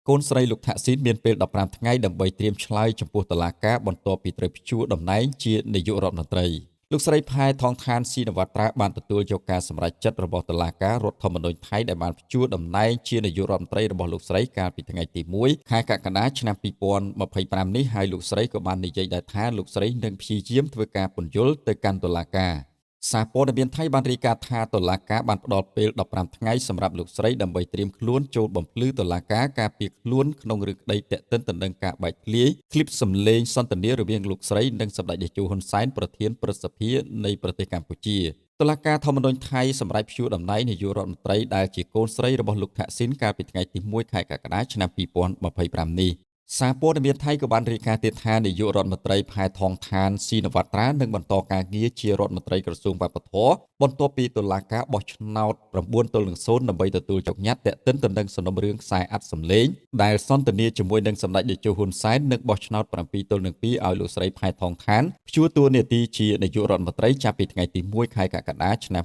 កូនស្រីលោកថាក់ស៊ីនមានពេល15ថ្ងៃដើម្បីត្រៀមឆ្លើយចំពោះតុលាការបន្ទាប់ពីត្រូវព្យួរតំណែងជានាយករដ្ឋមន្ត្រីលោកស្រីផែថងឋានស៊ីនវត្ត្រាបានទទួលយកការសម្រេចចិត្តរបស់តុលាការរដ្ឋធម្មនុញ្ញថៃដែលបានព្យួរតំណែងជានាយករដ្ឋមន្ត្រីរបស់លោកស្រីកាលពីថ្ងៃទី1ខែកក្កដាឆ្នាំ2025នេះហើយលោកស្រីក៏បាននិយាយដែរថាលោកស្រីនឹងព្យាយាមធ្វើការពន្យល់ទៅកាន់តុលាការសារព័ត៌មានថៃបានរាយការណ៍ថាតុលាការបានផ្ដល់ពេល15ថ្ងៃសម្រាប់លោកស្រីដើម្បីត្រៀមខ្លួនចូលបំភ្លឺតុលាការការពារខ្លួនក្នុងរឿងក្តីតាក់ទិនទៅនឹងការបែកធ្លាយឃ្លីបសំឡេងសន្ទនារវាងលោកស្រីនិងសម្ដេចតេជោហ៊ុនសែនប្រធានព្រឹទ្ធសភានៃប្រទេសកម្ពុជាតុលាការធម្មនុញ្ញថៃសម្រេចព្យួរតំណែងនាយករដ្ឋមន្ត្រីដែលជាកូនស្រីរបស់លោកថាក់ស៊ីនកាលពីថ្ងៃទី1ខែកក្កដាឆ្នាំ2025នេះសារព័ត៌មានថៃក៏បានរាយការណ៍ទៀតថានាយករដ្ឋមន្ត្រីផែថងឋានស៊ីនវត្ត្រានឹងបន្តការងារជារដ្ឋមន្ត្រីក្រសួងវប្បធម៌បន្ទាប់ពីតុលាការបោះឆ្នោត9-0ដើម្បីទទួលយកញត្តិតាក់ទិនទៅនឹងសំណុំរឿងខ្សែអាត់សម្លេងដែលសន្ទនាជាមួយនឹងសម្ដេចតេជោហ៊ុនសែននឹងបោះឆ្នោត7-2ឲ្យលោកស្រីផែថងឋានព្យួរតួនាទីជានាយករដ្ឋមន្ត្រីចាប់ពីថ្ងៃទី1ខែកក្កដាឆ្នាំ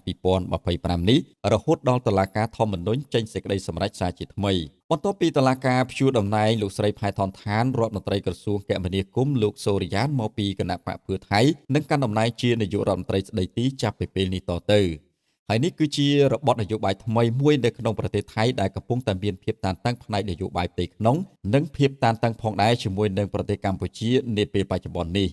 2025នេះរហូតដល់តុលាការធម្មនុញ្ញចេញសេចក្តីសម្រេចសារជាថ្មីបន្ទាប់ពីតុលាការព្យួរតំណែងលោកស្រីផែថនឋានរដ្ឋមន្ត្រីក្រសួងគមនាគមន៍លោកសូរិយានមកពីគណៈបកភឿថៃនឹងកាន់តំណែងជានាយករដ្ឋមន្ត្រីស្ដីទីចាប់ពីពេលនេះតទៅហើយនេះគឺជារបបនយោបាយថ្មីមួយនៅក្នុងប្រទេសថៃដែលកំពុងតែមានភាពតានតឹងផ្នែកនយោបាយផ្ទៃក្នុងនិងភាពតានតឹងផងដែរជាមួយនឹងប្រទេសកម្ពុជានាពេលបច្ចុប្បន្ននេះ